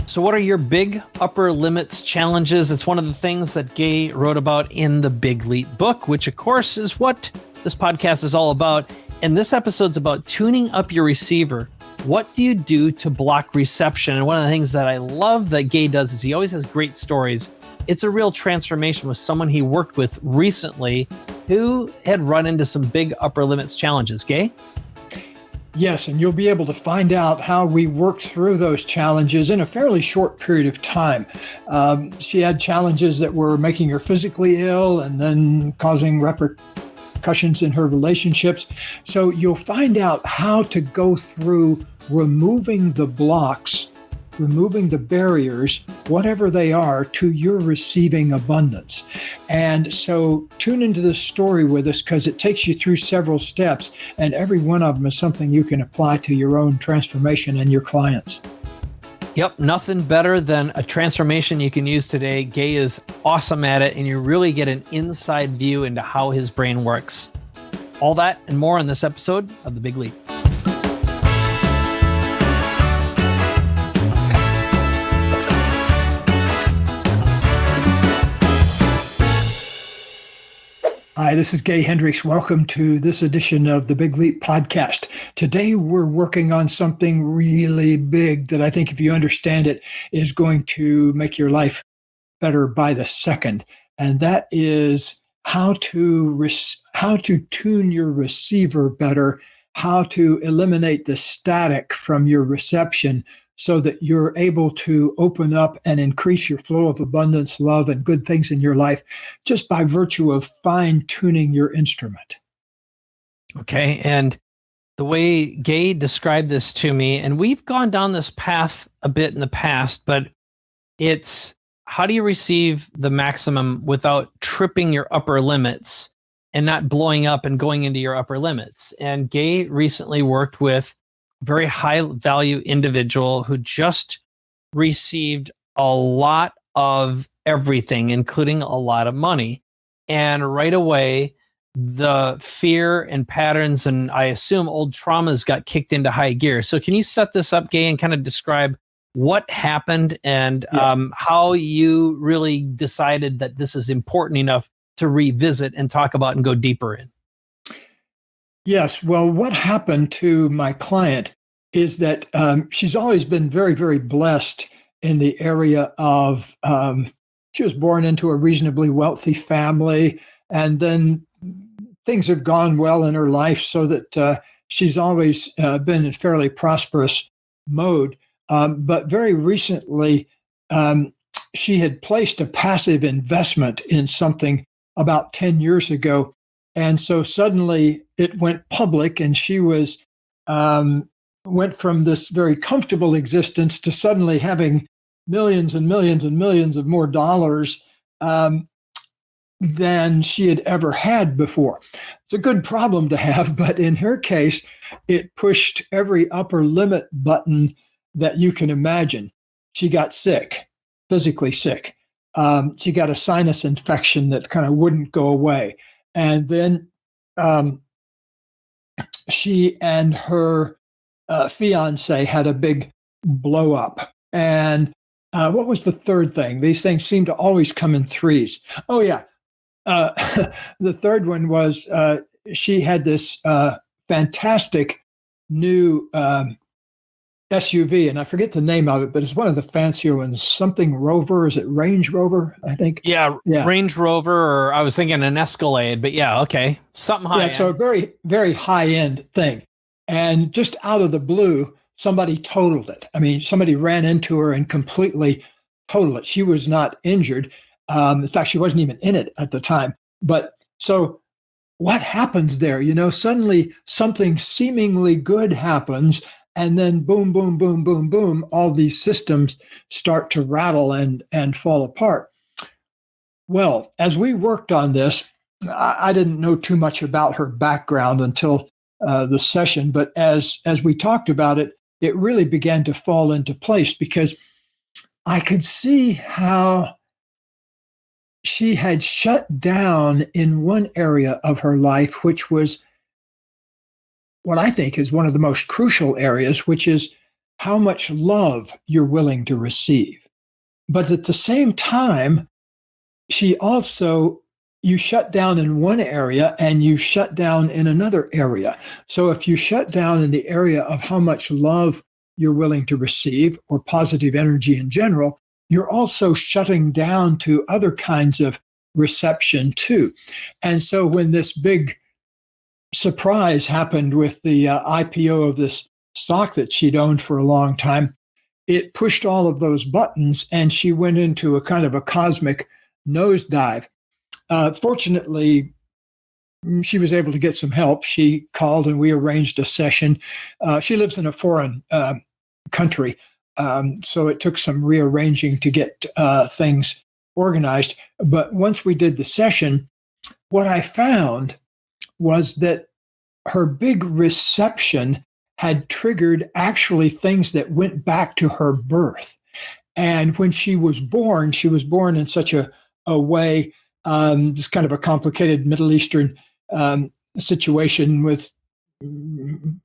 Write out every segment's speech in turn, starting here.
So, what are your big upper limits challenges? It's one of the things that Gay wrote about in the Big Leap book, which, of course, is what this podcast is all about. And this episode's about tuning up your receiver. What do you do to block reception? And one of the things that I love that Gay does is he always has great stories. It's a real transformation with someone he worked with recently who had run into some big upper limits challenges. Gay? Yes, and you'll be able to find out how we worked through those challenges in a fairly short period of time. She had challenges that were making her physically ill and then causing repercussions in her relationships. So you'll find out how to go through removing the blocks, removing the barriers, whatever they are, to your receiving abundance. And so tune into this story with us because it takes you through several steps, and every one of them is something you can apply to your own transformation and your clients. Yep, nothing better than a transformation you can use today. Gay is awesome at it, and you really get an inside view into how his brain works. All that and more on this episode of The Big Leap. Hi, this is Gay Hendricks. Welcome to this edition of the Big Leap podcast. Today, we're working on something really big that I think if you understand it is going to make your life better by the second. And that is how to tune your receiver better, how to eliminate the static from your reception so that you're able to open up and increase your flow of abundance, love, and good things in your life just by virtue of fine-tuning your instrument. Okay, and the way Gay described this to me, and we've gone down this path a bit in the past, but it's how do you receive the maximum without tripping your upper limits and not blowing up and going into your upper limits? And Gay recently worked with very high value individual who just received a lot of everything, including a lot of money. And right away, the fear and patterns, and I assume old traumas got kicked into high gear. So can you set this up, Gay, and kind of describe what happened and how you really decided that this is important enough to revisit and talk about and go deeper in? Yes. Well, what happened to my client is that she's always been very, very blessed in the area of, she was born into a reasonably wealthy family, and then things have gone well in her life so that she's always been in fairly prosperous mode. But very recently, she had placed a passive investment in something about 10 years ago. And so suddenly it went public, and she went from this very comfortable existence to suddenly having millions and millions and millions of more dollars than she had ever had before. It's a good problem to have, but in her case, it pushed every upper limit button that you can imagine. She got sick, physically sick. She got a sinus infection that kind of wouldn't go away. And then she and her fiance had a big blow up. And what was the third thing? These things seem to always come in threes. Oh, yeah. The third one was she had this fantastic new SUV, and I forget the name of it, but it's one of the fancier ones. Something Rover. Is it Range Rover? I think. Yeah. Range Rover, or I was thinking an Escalade, but yeah, okay, something high. Yeah, so a very, very high end thing, and just out of the blue, somebody totaled it. I mean, somebody ran into her and completely totaled it. She was not injured. In fact, she wasn't even in it at the time. But so, what happens there? Suddenly something seemingly good happens. And then boom, boom, boom, boom, boom, all these systems start to rattle and fall apart. Well, as we worked on this, I didn't know too much about her background until the session. But as we talked about it, it really began to fall into place because I could see how she had shut down in one area of her life, which was what I think is one of the most crucial areas, which is how much love you're willing to receive. But at the same time, she also, you shut down in one area and you shut down in another area. So if you shut down in the area of how much love you're willing to receive or positive energy in general, you're also shutting down to other kinds of reception too. And so when this big surprise happened with the IPO of this stock that she'd owned for a long time, it pushed all of those buttons and she went into a kind of a cosmic nosedive. Fortunately, she was able to get some help. She called and we arranged a session. She lives in a foreign country, so it took some rearranging to get things organized. But once we did the session, what I found was that her big reception had triggered actually things that went back to her birth. And when she was born in such a way, just kind of a complicated Middle Eastern situation with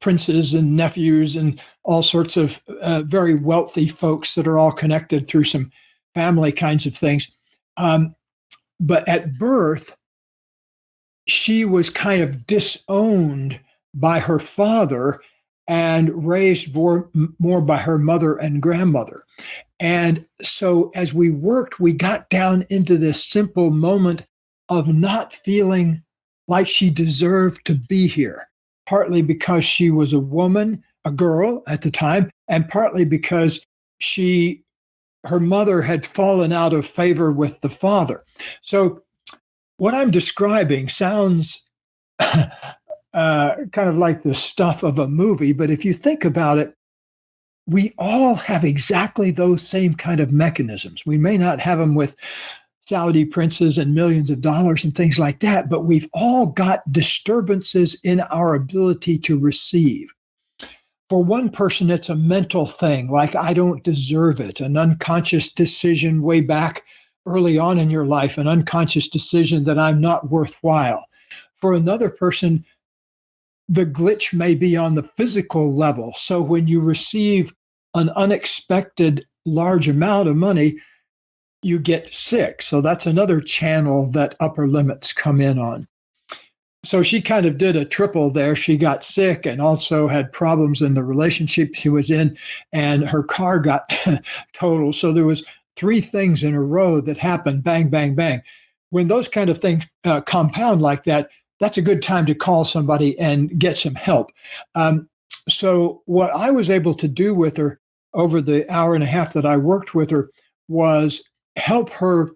princes and nephews and all sorts of very wealthy folks that are all connected through some family kinds of things. But at birth, she was kind of disowned by her father and raised more by her mother and grandmother. And so as we worked, we got down into this simple moment of not feeling like she deserved to be here, partly because she was a woman, a girl at the time, and partly because her mother had fallen out of favor with the father. So what I'm describing sounds kind of like the stuff of a movie, but if you think about it, we all have exactly those same kind of mechanisms. We may not have them with Saudi princes and millions of dollars and things like that, but we've all got disturbances in our ability to receive. For one person, it's a mental thing, like I don't deserve it, an unconscious decision way back early on in your life, an unconscious decision that I'm not worthwhile. For another person, the glitch may be on the physical level. So when you receive an unexpected large amount of money, you get sick. So that's another channel that upper limits come in on. So she kind of did a triple there. She got sick and also had problems in the relationship she was in, and her car got totaled. So there was 3 things in a row that happened, bang, bang, bang. When those kind of things compound like that, that's a good time to call somebody and get some help. So what I was able to do with her over the hour and a half that I worked with her was help her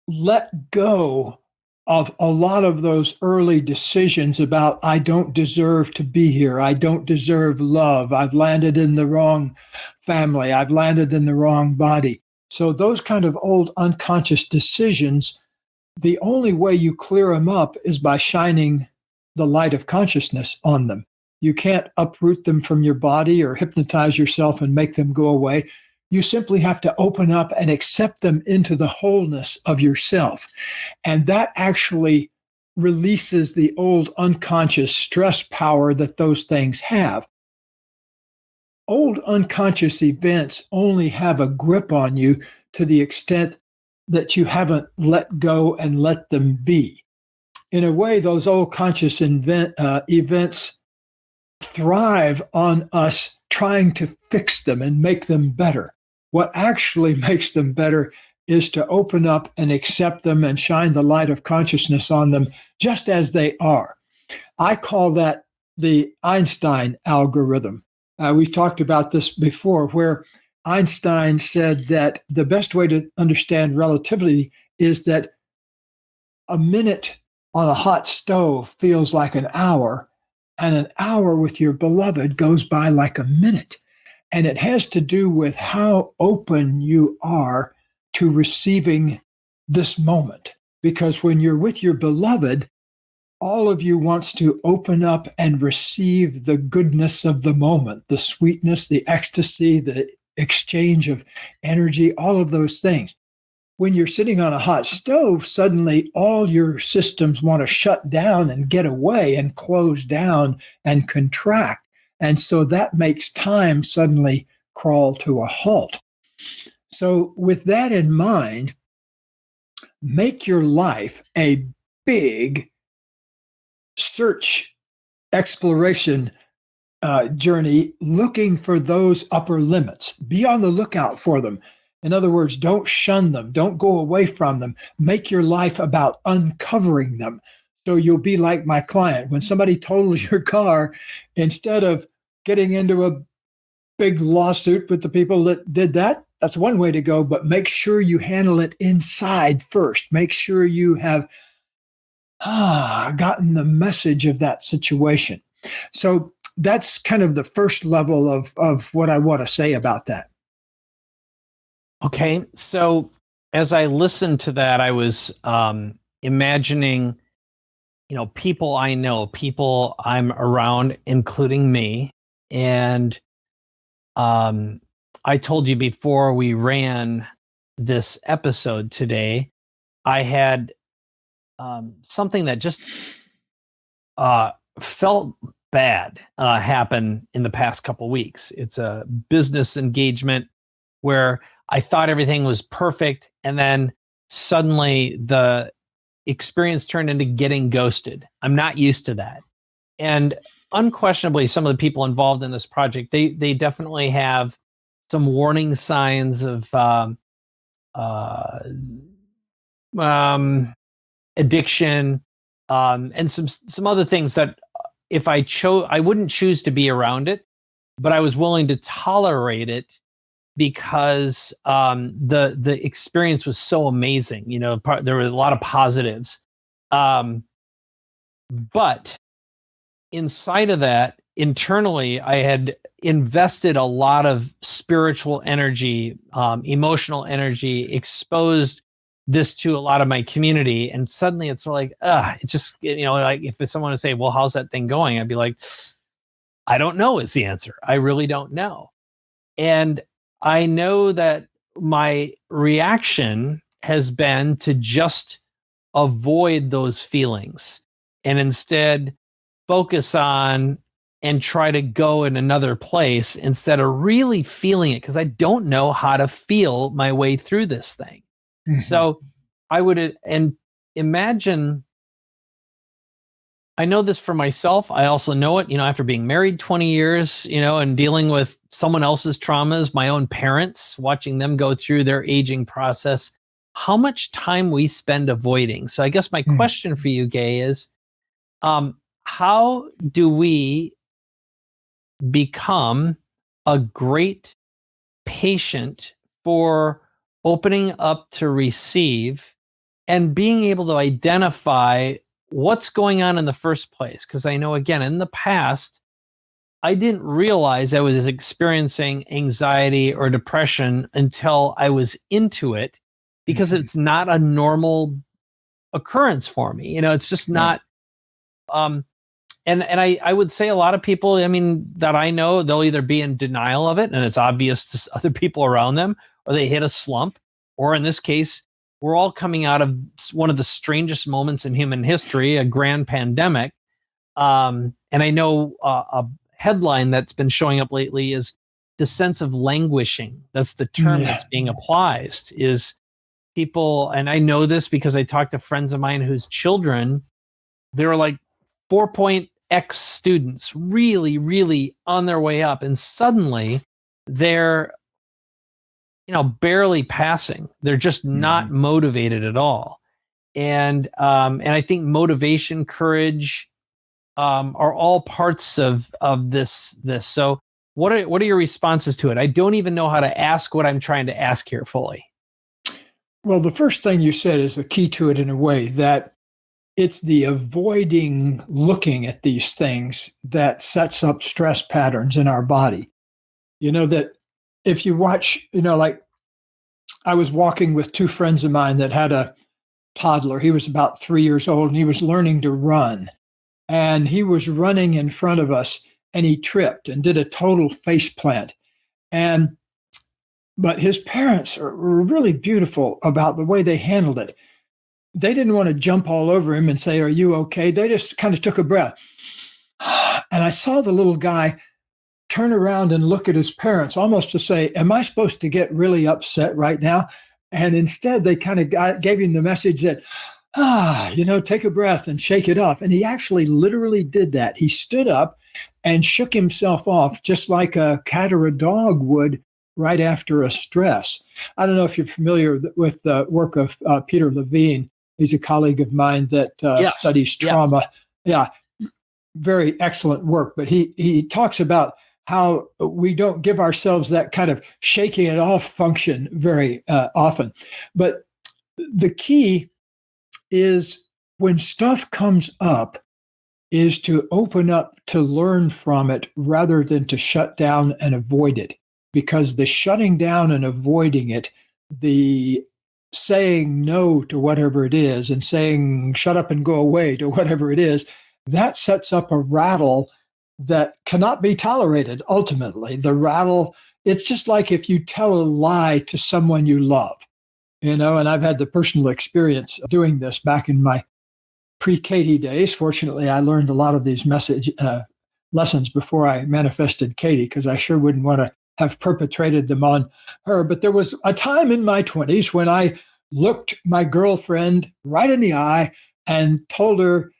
let go of a lot of those early decisions about, I don't deserve to be here. I don't deserve love. I've landed in the wrong family. I've landed in the wrong body. So those kind of old unconscious decisions, the only way you clear them up is by shining the light of consciousness on them. You can't uproot them from your body or hypnotize yourself and make them go away. You simply have to open up and accept them into the wholeness of yourself. And that actually releases the old unconscious stress power that those things have. Old unconscious events only have a grip on you to the extent that you haven't let go and let them be. In a way, those old conscious events thrive on us trying to fix them and make them better. What actually makes them better is to open up and accept them and shine the light of consciousness on them just as they are. I call that the Einstein Algorithm. We've talked about this before, where Einstein said that the best way to understand relativity is that a minute on a hot stove feels like an hour, and an hour with your beloved goes by like a minute. And it has to do with how open you are to receiving this moment. Because when you're with your beloved, all of you wants to open up and receive the goodness of the moment, the sweetness, the ecstasy, the exchange of energy, all of those things. When you're sitting on a hot stove, suddenly all your systems want to shut down and get away and close down and contract. And so that makes time suddenly crawl to a halt. So, with that in mind, make your life a big search exploration journey looking for those upper limits. Be on the lookout for them. In other words, don't shun them, don't go away from them. Make your life about uncovering them. So you'll be like my client. When somebody totals your car, instead of getting into a big lawsuit with the people that did that, that's one way to go, but make sure you handle it inside first. Make sure you have gotten the message of that situation. So that's kind of the first level of what I want to say about that. Okay. So as I listened to that, I was imagining, people I know, people I'm around, including me. And I told you before we ran this episode today, I had something that just felt bad happen in the past couple weeks. It's a business engagement where I thought everything was perfect, and then suddenly the experience turned into getting ghosted. I'm not used to that. And unquestionably, some of the people involved in this project, they definitely have some warning signs of addiction, and some other things that if I chose, I wouldn't choose to be around it, but I was willing to tolerate it because the experience was so amazing. There were a lot of positives, but inside of that, internally, I had invested a lot of spiritual energy, emotional energy, exposed this to a lot of my community, and suddenly it's like, it just, like if someone would say, well, how's that thing going? I'd be like, I don't know is the answer. I really don't know. And I know that my reaction has been to just avoid those feelings and instead focus on and try to go in another place instead of really feeling it, because I don't know how to feel my way through this thing. Mm-hmm. So I would imagine, I know this for myself. I also know it, after being married 20 years, and dealing with someone else's traumas, my own parents, watching them go through their aging process, how much time we spend avoiding. So I guess my question for you, Gay, is how do we become a great patient for opening up to receive and being able to identify what's going on in the first place? Because I know, again, in the past, I didn't realize I was experiencing anxiety or depression until I was into it, because it's not a normal occurrence for me. It's just not. And I would say a lot of people, that I know, they'll either be in denial of it and it's obvious to other people around them, or they hit a slump, or in this case, we're all coming out of one of the strangest moments in human history, a grand pandemic. And I know a headline that's been showing up lately is the sense of languishing. That's the term that's being applied, is people, and I know this because I talked to friends of mine whose children, they were like 4.x students, really, really on their way up. And suddenly they're, barely passing. They're just not motivated at all. And I think motivation, courage, are all parts of this. So what are your responses to it? I don't even know how to ask what I'm trying to ask here fully. Well, the first thing you said is the key to it, in a way, that it's the avoiding looking at these things that sets up stress patterns in our body. That if you watch, like I was walking with two friends of mine that had a toddler. He was about 3 years old and he was learning to run. And he was running in front of us and he tripped and did a total face plant. But his parents were really beautiful about the way they handled it. They didn't want to jump all over him and say, "Are you okay?" They just kind of took a breath. And I saw the little guy turn around and look at his parents, almost to say, am I supposed to get really upset right now? And instead, they kind of gave him the message that, take a breath and shake it off. And he actually literally did that. He stood up and shook himself off, just like a cat or a dog would right after a stress. I don't know if you're familiar with the work of Peter Levine. He's a colleague of mine that studies trauma. Yeah, very excellent work. But he talks about how we don't give ourselves that kind of shaking it off function very often. But the key is when stuff comes up is to open up to learn from it rather than to shut down and avoid it. Because the shutting down and avoiding it, the saying no to whatever it is and saying shut up and go away to whatever it is, that sets up a rattle that cannot be tolerated ultimately. The rattle, it's just like if you tell a lie to someone you love, and I've had the personal experience of doing this back in my pre-Katie days. Fortunately, I learned a lot of these message lessons before I manifested Katie, because I sure wouldn't want to have perpetrated them on her. But there was a time in my 20s when I looked my girlfriend right in the eye and told her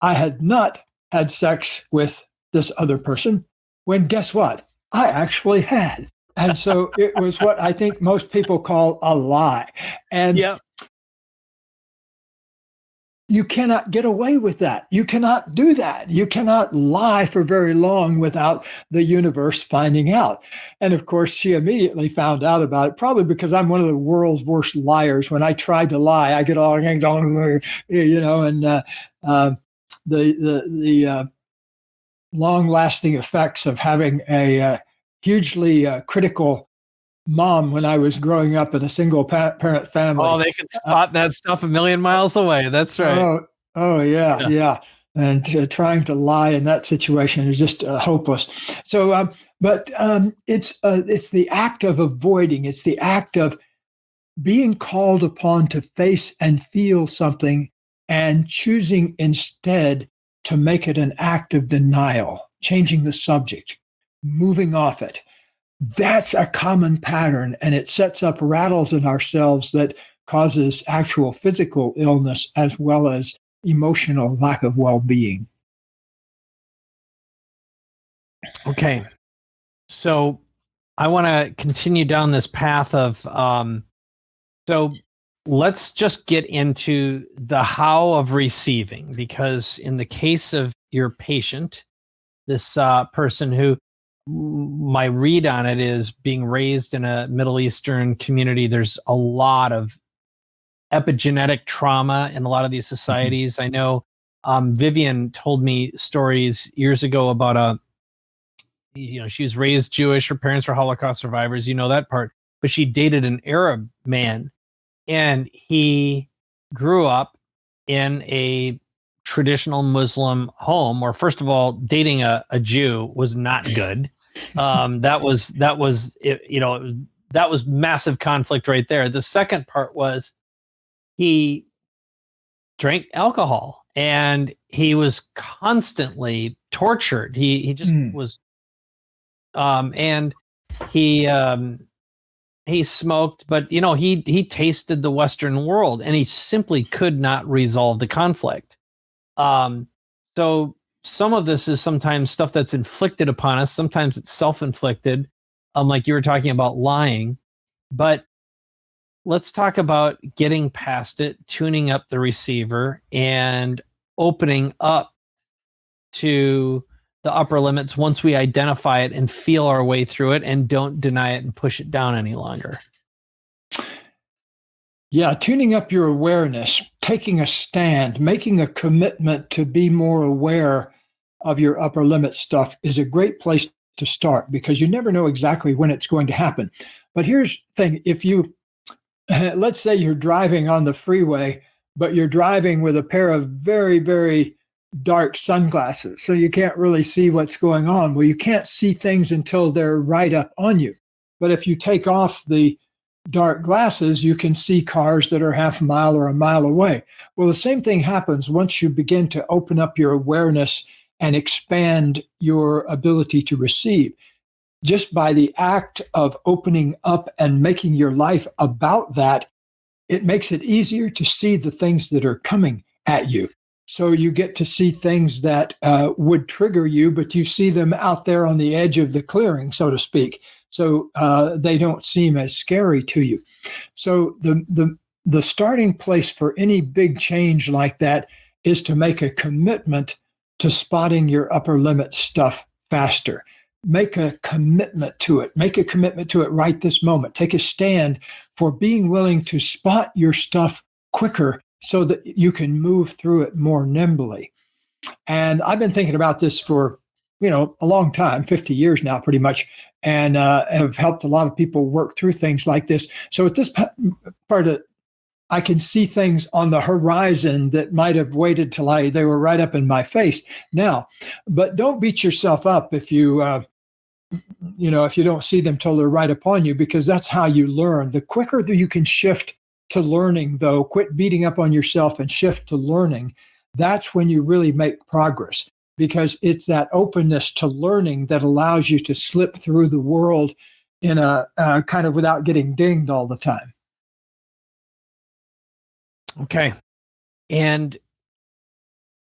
I had not had sex with this other person, when guess what? I actually had. And so it was what I think most people call a lie. And you cannot get away with that. You cannot do that. You cannot lie for very long without the universe finding out. And of course, she immediately found out about it, probably because I'm one of the world's worst liars. When I tried to lie, I get all, and the long-lasting effects of having a hugely critical mom when I was growing up in a single parent family. Oh, they can spot that stuff a million miles away. That's right. Yeah. And trying to lie in that situation is just hopeless. So, it's the act of avoiding. It's the act of being called upon to face and feel something and choosing instead to make it an act of denial, changing the subject, moving off it. That's a common pattern, and it sets up rattles in ourselves that causes actual physical illness as well as emotional lack of well-being. Okay. So I want to continue down this path of, so let's just get into the how of receiving, because in the case of your patient, this person who, my read on it is being raised in a Middle Eastern community, there's a lot of epigenetic trauma in a lot of these societies. I know Vivian told me stories years ago about she was raised Jewish, her parents were Holocaust survivors, that part, but she dated an Arab man, and he grew up in a traditional Muslim home where, first of all, dating a Jew was not good. That was massive conflict right there. The second part was he drank alcohol and he was constantly tortured. He just was, and he smoked, but he tasted the Western world and he simply could not resolve the conflict. So some of this is sometimes stuff that's inflicted upon us. Sometimes it's self-inflicted, like you were talking about lying. But let's talk about getting past it, tuning up the receiver, and opening up to the upper limits once we identify it and feel our way through it and don't deny it and push it down any longer. Yeah, tuning up your awareness, taking a stand, making a commitment to be more aware of your upper limit stuff is a great place to start, because you never know exactly when it's going to happen. But here's the thing. If you, let's say you're driving on the freeway, but you're driving with a pair of very, very dark sunglasses, so you can't really see what's going on. Well, you can't see things until they're right up on you. But if you take off the dark glasses, you can see cars that are half a mile or a mile away. Well, the same thing happens once you begin to open up your awareness and expand your ability to receive. Just by the act of opening up and making your life about that, it makes it easier to see the things that are coming at you. So you get to see things that would trigger you, but you see them out there on the edge of the clearing, so to speak. So they don't seem as scary to you. So the starting place for any big change like that is to make a commitment to spotting your upper limit stuff faster. Make a commitment to it. Make a commitment to it right this moment. Take a stand for being willing to spot your stuff quicker so that you can move through it more nimbly. And I've been thinking about this for, a long time, 50 years now, pretty much, and have helped a lot of people work through things like this. So at this part of I can see things on the horizon that might have waited till they were right up in my face now. But don't beat yourself up if if you don't see them till they're right upon you, because that's how you learn. The quicker that you can shift to learning, though, quit beating up on yourself and shift to learning, that's when you really make progress, because it's that openness to learning that allows you to slip through the world in a kind of without getting dinged all the time. Okay. And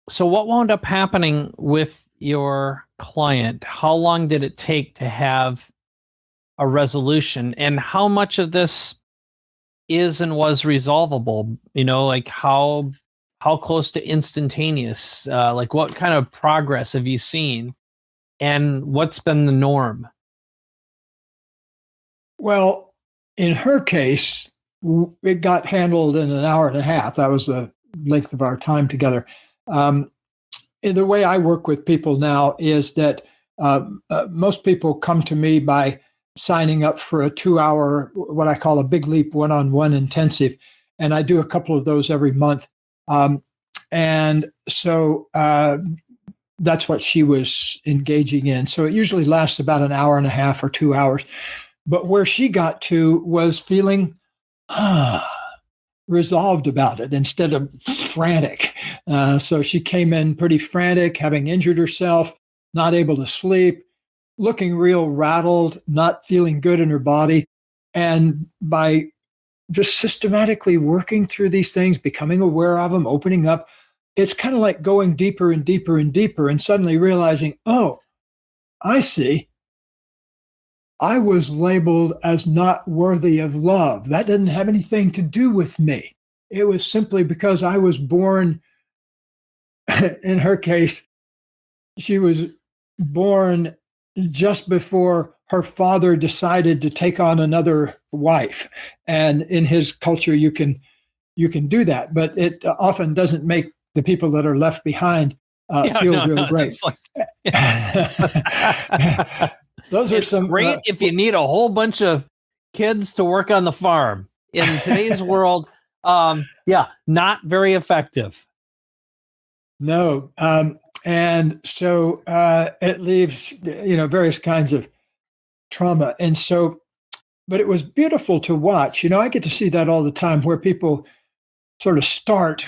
so what wound up happening with your client? How long did it take to have a resolution? And how much of this is and was resolvable? Like how close to instantaneous? Like what kind of progress have you seen? And what's been the norm? Well, in her case, it got handled in an hour and a half. That was the length of our time together. And the way I work with people now is that most people come to me by signing up for a 2-hour, what I call a Big Leap one-on-one intensive. And I do a couple of those every month. And so that's what she was engaging in. So it usually lasts about an hour and a half or 2 hours. But where she got to was feeling resolved about it instead of frantic. So she came in pretty frantic, having injured herself, not able to sleep, looking real rattled, not feeling good in her body. And by just systematically working through these things, becoming aware of them, opening up, it's kind of like going deeper and deeper and deeper and suddenly realizing, oh, I see. I was labeled as not worthy of love. That didn't have anything to do with me. It was simply because I was born, in her case, she was born just before her father decided to take on another wife. And in his culture, you can do that, but it often doesn't make the people that are left behind feel real great. Those are some great if you need a whole bunch of kids to work on the farm in today's world. Not very effective. No. And so it leaves, various kinds of trauma. And so, but it was beautiful to watch. I get to see that all the time where people sort of start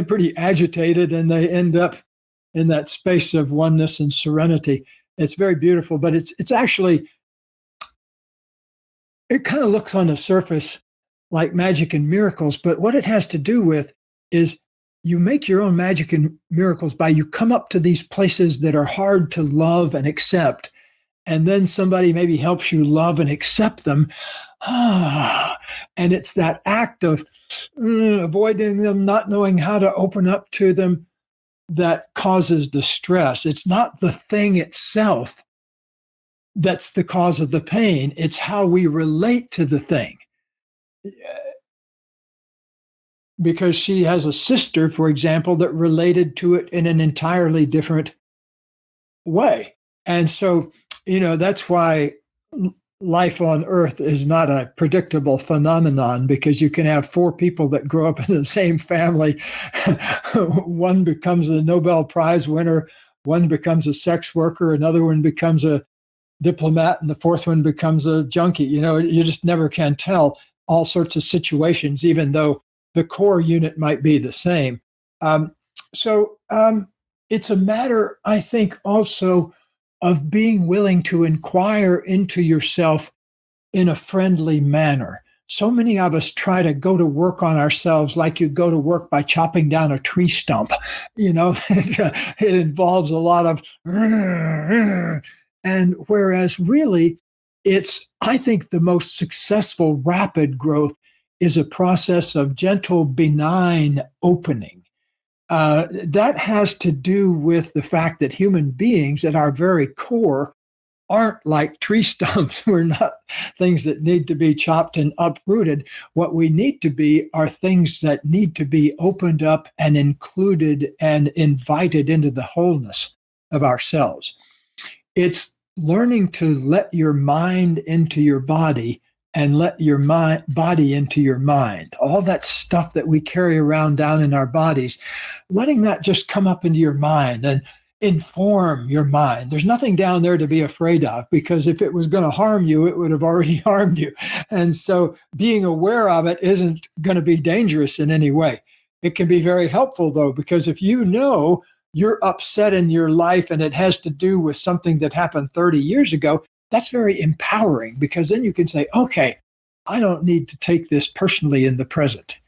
pretty agitated and they end up in that space of oneness and serenity. It's very beautiful, but it's actually, it kind of looks on the surface like magic and miracles, but what it has to do with is you make your own magic and miracles by you come up to these places that are hard to love and accept, and then somebody maybe helps you love and accept them. And it's that act of avoiding them, not knowing how to open up to them, that causes the stress. It's not the thing itself that's the cause of the pain. It's how we relate to the thing. Because she has a sister, for example, that related to it in an entirely different way. And so, that's why life on Earth is not a predictable phenomenon, because you can have 4 people that grow up in the same family. One becomes a Nobel Prize winner, one becomes a sex worker, another one becomes a diplomat, and the 4th one becomes a junkie. You just never can tell all sorts of situations, even though the core unit might be the same. it's a matter, I think, also of being willing to inquire into yourself in a friendly manner. So many of us try to go to work on ourselves like you go to work by chopping down a tree stump. It involves a lot of, and whereas really, I think the most successful rapid growth is a process of gentle, benign opening. That has to do with the fact that human beings at our very core aren't like tree stumps. We're not things that need to be chopped and uprooted. What we need to be are things that need to be opened up and included and invited into the wholeness of ourselves. It's learning to let your mind into your body and let your body into your mind. All that stuff that we carry around down in our bodies, letting that just come up into your mind and inform your mind. There's nothing down there to be afraid of, because if it was going to harm you, it would have already harmed you. And so being aware of it isn't going to be dangerous in any way. It can be very helpful, though, because if you know you're upset in your life and it has to do with something that happened 30 years ago, that's very empowering, because then you can say, okay, I don't need to take this personally in the present.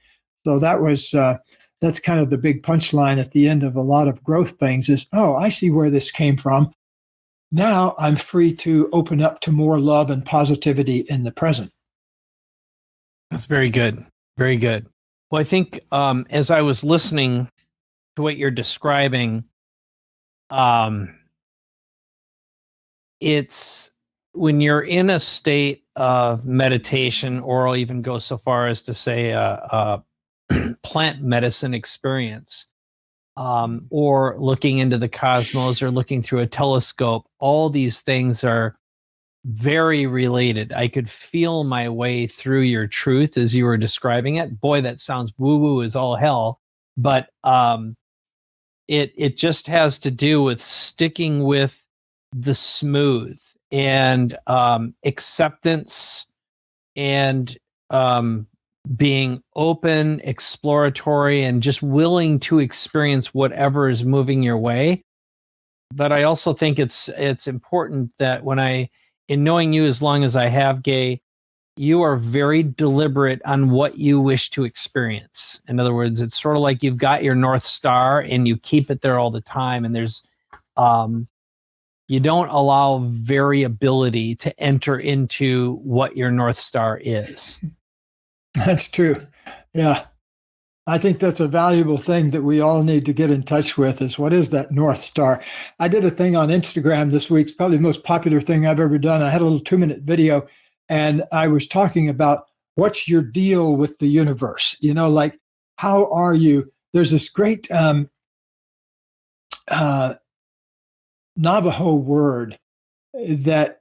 So that's kind of the big punchline at the end of a lot of growth things is, oh, I see where this came from. Now I'm free to open up to more love and positivity in the present. That's very good. Very good. Well, I think as I was listening to what you're describing, it's when you're in a state of meditation, or I'll even go so far as to say a plant medicine experience, or looking into the cosmos or looking through a telescope, all these things are very related. I could feel my way through your truth as you were describing it. Boy, that sounds woo-woo as all hell, but it just has to do with sticking with the smooth and acceptance and being open, exploratory, and just willing to experience whatever is moving your way. But I also think it's important that in knowing you as long as I have, Gay, you are very deliberate on what you wish to experience. In other words, it's sort of like you've got your North Star and you keep it there all the time. And there's, you don't allow variability to enter into what your North Star is. That's true. Yeah. I think that's a valuable thing that we all need to get in touch with is, what is that North Star? I did a thing on Instagram this week. It's probably the most popular thing I've ever done. I had a little 2-minute video and I was talking about what's your deal with the universe? Like, how are you? There's this great Navajo word that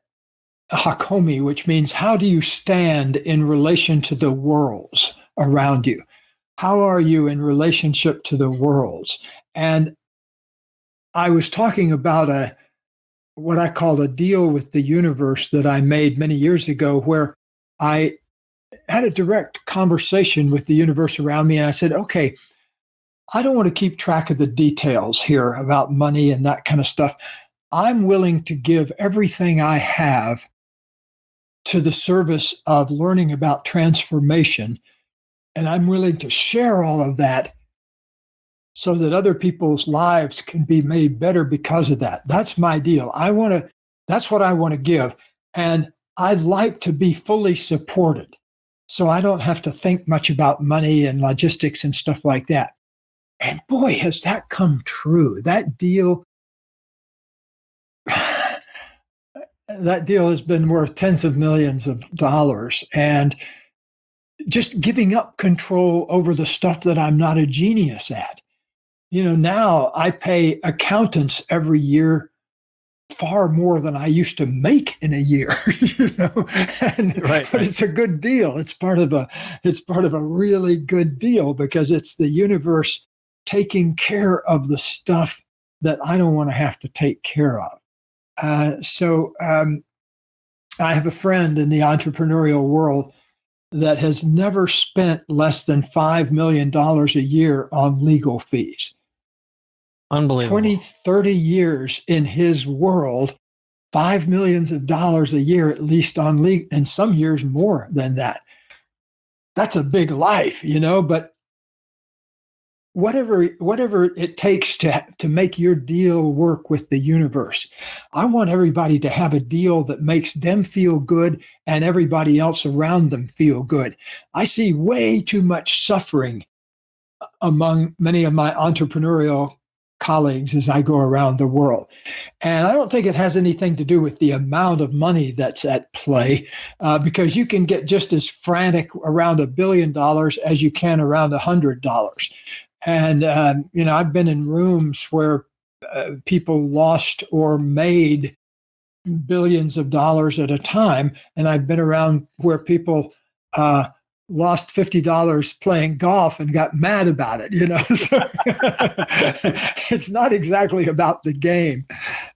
Hakomi, which means how do you stand in relation to the worlds around you? How are you in relationship to the worlds? And I was talking about what I called a deal with the universe that I made many years ago, where I had a direct conversation with the universe around me. And I said, okay, I don't want to keep track of the details here about money and that kind of stuff. I'm willing to give everything I have to the service of learning about transformation. And I'm willing to share all of that so that other people's lives can be made better because of that. That's my deal. That's what I want to give. And I'd like to be fully supported, so I don't have to think much about money and logistics and stuff like that. And boy, has that come true. That deal has been worth tens of millions of dollars. And just giving up control over the stuff that I'm not a genius at. Now I pay accountants every year far more than I used to make in a year, But it's a good deal. It's part of a really good deal, because it's the universe taking care of the stuff that I don't want to have to take care of. So I have a friend in the entrepreneurial world that has never spent less than $5 million a year on legal fees. Unbelievable. 20, 30 years in his world, $5 million a year, at least on league, and some years more than that. That's a big life, but whatever it takes to make your deal work with the universe. I want everybody to have a deal that makes them feel good and everybody else around them feel good. I see way too much suffering among many of my entrepreneurial colleagues as I go around the world. And I don't think it has anything to do with the amount of money that's at play, because you can get just as frantic around $1 billion as you can around $100. And, I've been in rooms where people lost or made billions of dollars at a time. And I've been around where people lost $50 playing golf and got mad about it, So it's not exactly about the game.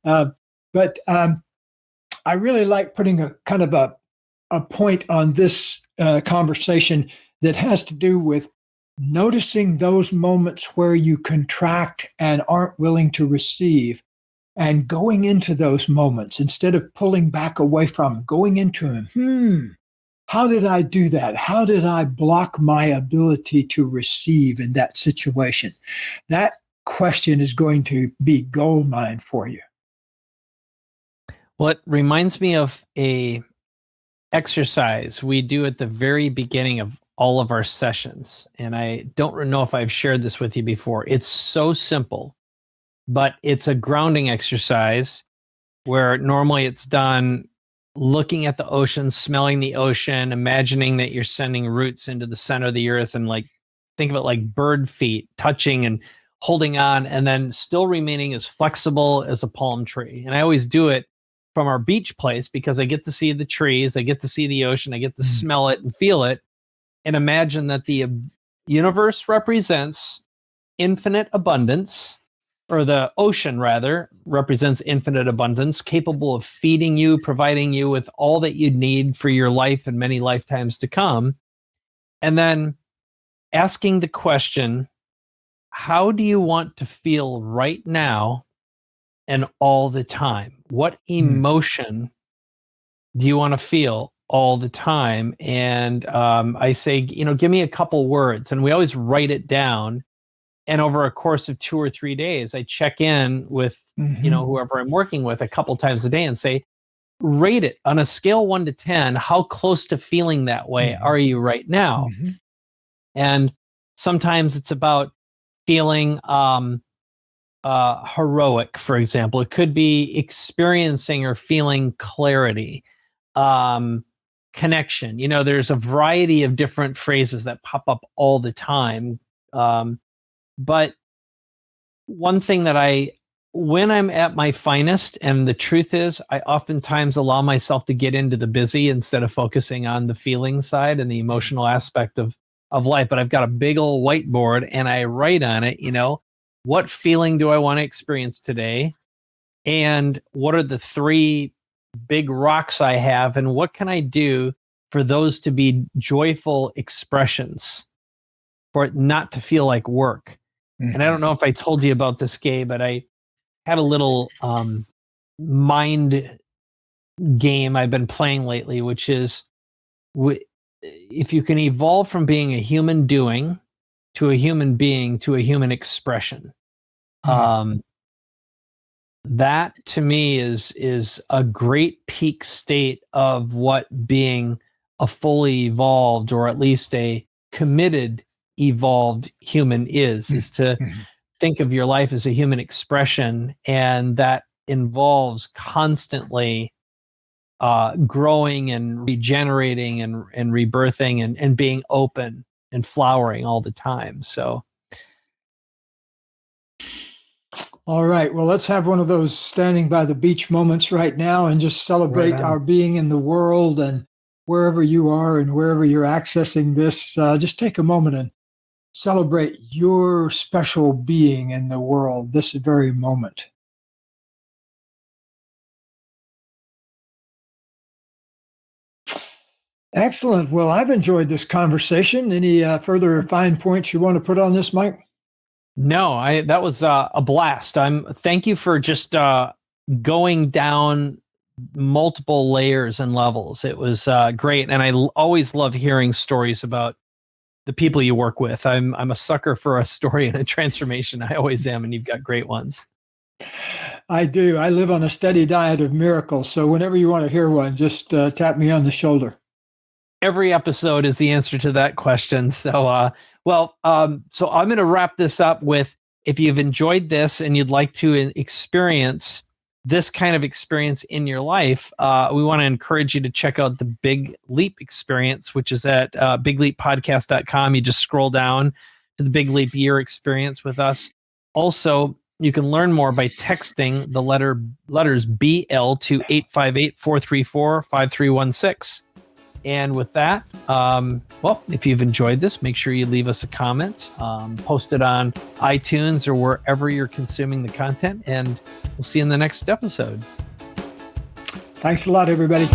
But I really like putting a kind of a point on this conversation that has to do with noticing those moments where you contract and aren't willing to receive, and going into those moments instead of pulling back away from them, going into them. How did I do that? How did I block my ability to receive in that situation? That question is going to be goldmine for you. Well, it reminds me of a exercise we do at the very beginning of all of our sessions. And I don't know if I've shared this with you before. It's so simple, but it's a grounding exercise where normally it's done looking at the ocean, smelling the ocean, imagining that you're sending roots into the center of the earth, and like think of it like bird feet touching and holding on, and then still remaining as flexible as a palm tree. And I always do it from our beach place because I get to see the trees, I get to see the ocean, I get to smell it and feel it, and imagine that the universe represents infinite abundance, or the ocean rather represents infinite abundance, capable of feeding you, providing you with all that you need for your life and many lifetimes to come. And then asking the question, how do you want to feel right now and all the time? What emotion do you want to feel all the time? And I say, give me a couple words. And we always write it down. And over a course of 2 or 3 days, I check in with, whoever I'm working with a couple times a day and say, rate it on a scale 1 to 10. How close to feeling that way are you right now? And sometimes it's about feeling heroic, for example. It could be experiencing or feeling clarity, connection. There's a variety of different phrases that pop up all the time. But one thing that when I'm at my finest, and the truth is, I oftentimes allow myself to get into the busy instead of focusing on the feeling side and the emotional aspect of life. But I've got a big old whiteboard and I write on it, what feeling do I want to experience today? And what are the 3 big rocks I have? And what can I do for those to be joyful expressions, for it not to feel like work? And I don't know if I told you about this, Gabe, but I had a little mind game I've been playing lately, which is if you can evolve from being a human doing to a human being to a human expression, that to me is a great peak state of what being a fully evolved, or at least a committed evolved human is to think of your life as a human expression, and that involves constantly growing and regenerating and rebirthing and being open and flowering all the time. So all right, well, let's have one of those standing by the beach moments right now and just celebrate our being in the world. And wherever you are and wherever you're accessing this, just take a moment and celebrate your special being in the world this very moment. Excellent. Well, I've enjoyed this conversation. Any further fine points you want to put on this, Mike? No, that was a blast. Thank you for just going down multiple layers and levels. It was great, and always love hearing stories about the people you work with. I'm a sucker for a story and a transformation. I always am, and you've got great ones. I do. I live on a steady diet of miracles. So whenever you want to hear one, just tap me on the shoulder. Every episode is the answer to that question. So, so I'm going to wrap this up with, if you've enjoyed this and you'd like to experience this kind of experience in your life, we want to encourage you to check out the Big Leap experience, which is at bigleappodcast.com. You just scroll down to the Big Leap Year experience with us. Also, you can learn more by texting the letters BL to 858-434-5316. And with that, if you've enjoyed this, make sure you leave us a comment, post it on iTunes or wherever you're consuming the content, and we'll see you in the next episode. Thanks a lot, everybody.